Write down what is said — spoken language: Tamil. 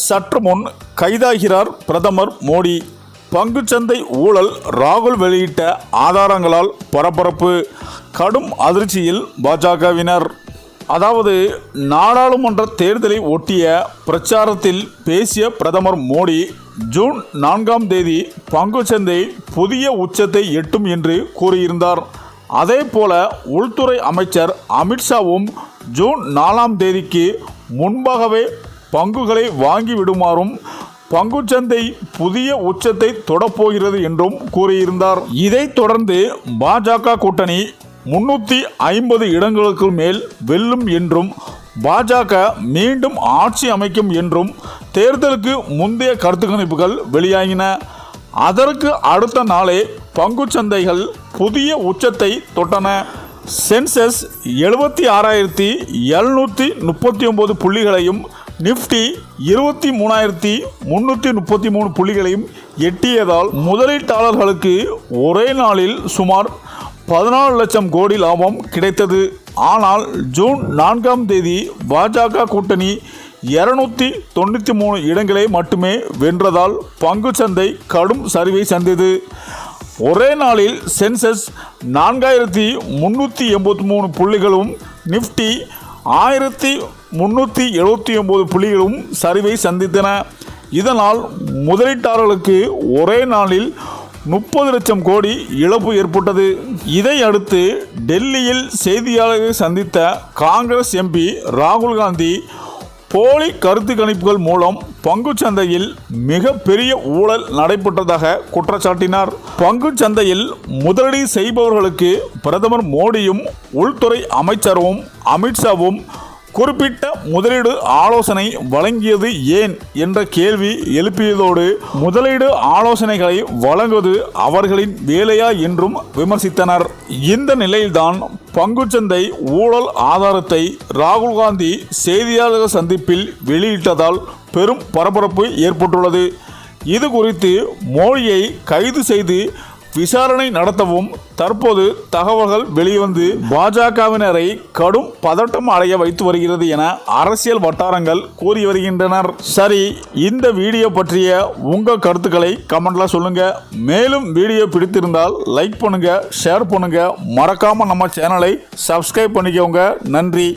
சற்று முன் கைதாகிறார் பிரதமர் மோடி. பங்குச்சந்தை ஊழல் ராகுல் வெளியிட்ட ஆதாரங்களால் பரபரப்பு, கடும் அதிர்ச்சியில் பாஜகவினர். அதாவது நாடாளுமன்ற தேர்தலை ஒட்டிய பிரச்சாரத்தில் பேசிய பிரதமர் மோடி ஜூன் 4ஆம் தேதி பங்குச்சந்தை புதிய உச்சத்தை எட்டும் என்று கூறியிருந்தார். அதே போல உள்துறை அமைச்சர் அமித்ஷாவும் ஜூன் 4ஆம் தேதிக்கு முன்பாகவே பங்குகளை வாங்கிவிடுமாறும் பங்குச்சந்தை புதிய உச்சத்தை தொடப்போகிறது என்றும் கூறியிருந்தார். இதைத் தொடர்ந்து பாஜக கூட்டணி 350 இடங்களுக்கு மேல் வெல்லும் என்றும் பாஜக மீண்டும் ஆட்சி அமைக்கும் என்றும் தேர்தலுக்கு முந்தைய கருத்து கணிப்புகள் வெளியாகின. அதற்கு அடுத்த நாளே பங்குச்சந்தைகள் புதிய உச்சத்தை தொட்டன. சென்செக்ஸ் 76,739 புள்ளிகளையும், நிஃப்டி 23,333 புள்ளிகளையும் எட்டியதால் முதலீட்டாளர்களுக்கு ஒரே நாளில் சுமார் 14 லட்சம் கோடி லாபம் கிடைத்தது. ஆனால் ஜூன் 4ஆம் தேதி பாஜக கூட்டணி 293 இடங்களை மட்டுமே வென்றதால் பங்குச்சந்தை கடும் சரிவை சந்தித்தது. ஒரே நாளில் சென்செக்ஸ் 4,383 புள்ளிகளும், நிஃப்டி 1,379 புள்ளிகளும் சரிவை சந்தித்தன. இதனால் முதலீட்டாளர்களுக்கு ஒரே நாளில் 30 லட்சம் கோடி இழப்பு ஏற்பட்டது. இதை அடுத்து டெல்லியில் செய்தியாளர்களை சந்தித்த காங்கிரஸ் எம்பி ராகுல் காந்தி போலி கருத்து கணிப்புகள் மூலம் பங்குச்சந்தையில் மிக பெரிய ஊழல் நடைபெற்றதாக குற்றச்சாட்டினார். பங்குச்சந்தையில் முதலீடு செய்பவர்களுக்கு பிரதமர் மோடியும் உள்துறை அமைச்சரும் அமித்ஷாவும் குறிப்பிட்ட முதலீடு ஆலோசனை வழங்கியது ஏன் என்ற கேள்வி எழுப்பியதோடு முதலீடு ஆலோசனைகளை வழங்குவது அவர்களின் வேலையா என்றும் விமர்சித்தனர். இந்த நிலையில்தான் பங்குச்சந்தை ஊழல் ஆதாரத்தை ராகுல் காந்தி செய்தியாளர்கள் சந்திப்பில் வெளியிட்டதால் பெரும் பரபரப்பு ஏற்பட்டுள்ளது. இது குறித்து மோடியை கைது செய்து விசாரணை நடத்தவும் தற்போது தகவல்கள் வெளிவந்து பாஜகவினரை கடும் பதட்டம் அடைய வைத்து வருகிறது என அரசியல் வட்டாரங்கள் கூறி வருகின்றனர். சரி, இந்த வீடியோ பற்றிய உங்கள் கருத்துக்களை கமெண்ட்ல சொல்லுங்க. மேலும் வீடியோ பிடித்திருந்தால் லைக் பண்ணுங்க, ஷேர் பண்ணுங்க, மறக்காம நம்ம சேனலை சப்ஸ்கிரைப் பண்ணிக்கோங்க. நன்றி.